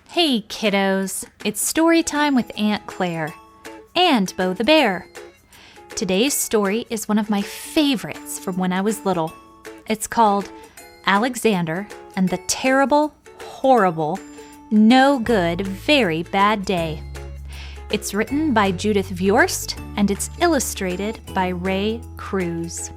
Hey kiddos, it's story time with Aunt Claire and Bo the Bear. Today's story is one of my favorites from when I was little. It's called Alexander and the Terrible, Horrible, No Good, Very Bad Day. It's written by Judith Viorst and it's illustrated by Ray Cruz.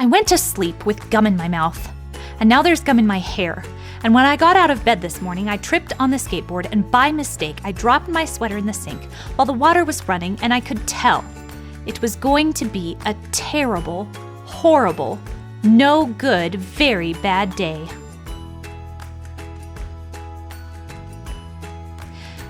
I went to sleep with gum in my mouth. And now there's gum in my hair. And when I got out of bed this morning, I tripped on the skateboard and by mistake, I dropped my sweater in the sink while the water was running and I could tell it was going to be a terrible, horrible, no good, very bad day.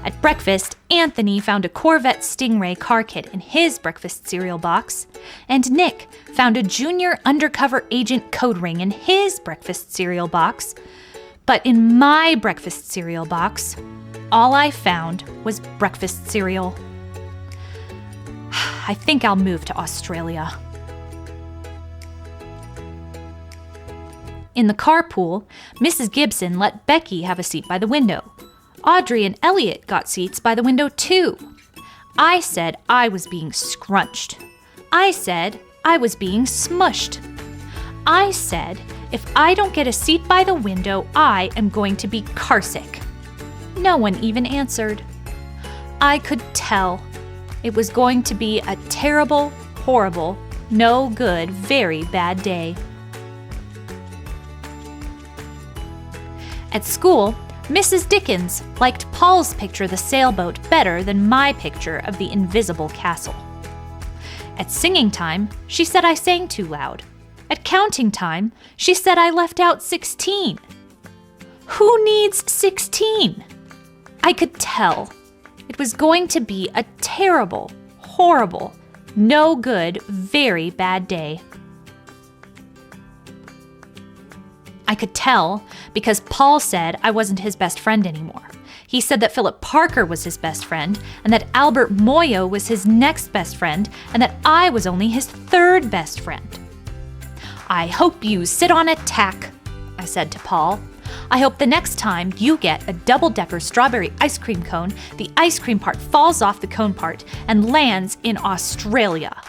At breakfast, Anthony found a Corvette Stingray car kit in his breakfast cereal box, and Nick found a junior undercover agent code ring in his breakfast cereal box. But in my breakfast cereal box, all I found was breakfast cereal. I think I'll move to Australia. In the carpool, Mrs. Gibson let Becky have a seat by the window. Audrey and Elliot got seats by the window too. I said I was being scrunched. I said I was being smushed. I said if I don't get a seat by the window, I am going to be carsick. No one even answered. I could tell it was going to be a terrible, horrible, no good, very bad day. At school, Mrs. Dickens liked Paul's picture of the sailboat better than my picture of the invisible castle. At singing time, she said I sang too loud. At counting time, she said I left out 16. Who needs 16? I could tell it was going to be a terrible, horrible, no good, very bad day. I could tell because Paul said I wasn't his best friend anymore. He said that Philip Parker was his best friend, and that Albert Moyo was his next best friend, and that I was only his third best friend. I hope you sit on a tack, I said to Paul. I hope the next time you get a double-decker strawberry ice cream cone, the ice cream part falls off the cone part and lands in Australia.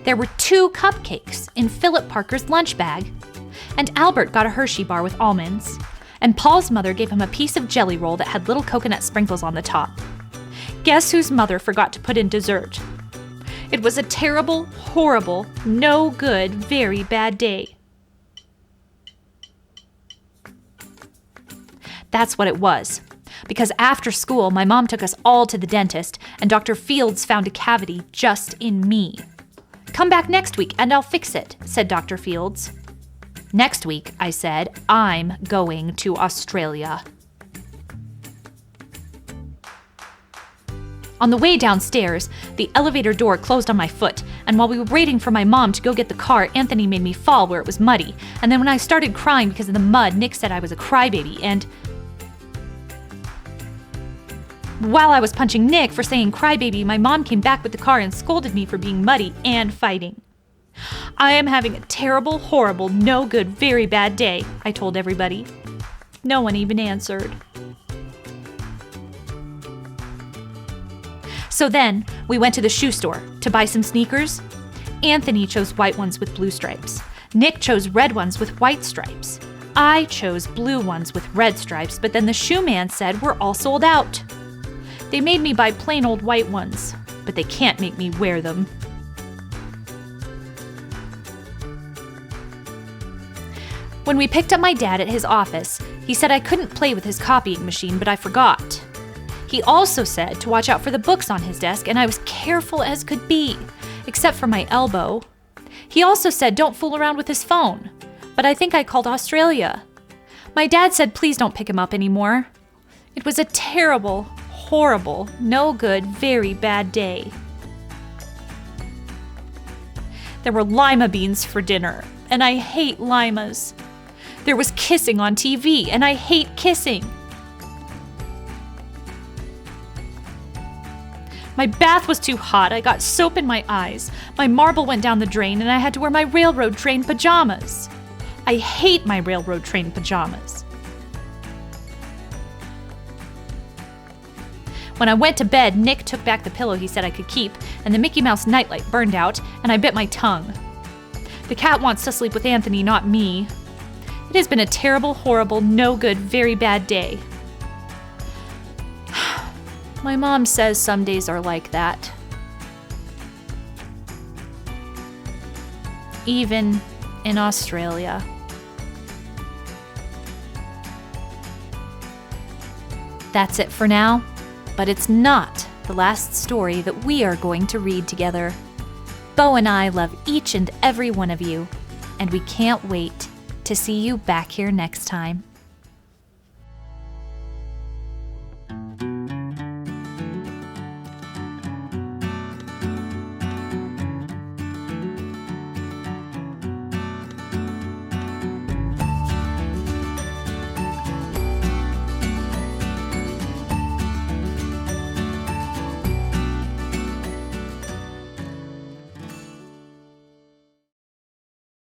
There were 2 cupcakes in Philip Parker's lunch bag, and Albert got a Hershey bar with almonds, and Paul's mother gave him a piece of jelly roll that had little coconut sprinkles on the top. Guess whose mother forgot to put in dessert? It was a terrible, horrible, no good, very bad day. That's what it was. Because after school, my mom took us all to the dentist, and Dr. Fields found a cavity just in me. Come back next week and I'll fix it, said Dr. Fields. Next week, I said, I'm going to Australia. On the way downstairs, the elevator door closed on my foot, and while we were waiting for my mom to go get the car, Anthony made me fall where it was muddy. And then when I started crying because of the mud, Nick said I was a crybaby, and while I was punching Nick for saying crybaby, my mom came back with the car and scolded me for being muddy and fighting. I am having a terrible, horrible, no good, very bad day, I told everybody. No one even answered. So then, we went to the shoe store to buy some sneakers. Anthony chose white ones with blue stripes. Nick chose red ones with white stripes. I chose blue ones with red stripes, but then the shoe man said we're all sold out. They made me buy plain old white ones, but they can't make me wear them. When we picked up my dad at his office, he said I couldn't play with his copying machine, but I forgot. He also said to watch out for the books on his desk, and I was careful as could be, except for my elbow. He also said don't fool around with his phone, but I think I called Australia. My dad said please don't pick him up anymore. It was a terrible, horrible, no good, very bad day. There were lima beans for dinner, and I hate limas. There was kissing on TV, and I hate kissing. My bath was too hot. I got soap in my eyes. My marble went down the drain, and I had to wear my railroad train pajamas. I hate my railroad train pajamas. When I went to bed, Nick took back the pillow he said I could keep, and the Mickey Mouse nightlight burned out, and I bit my tongue. The cat wants to sleep with Anthony, not me. It has been a terrible, horrible, no good, very bad day. My mom says some days are like that. Even in Australia. That's it for now, but it's not the last story that we are going to read together. Bo and I love each and every one of you, and we can't wait to see you back here next time.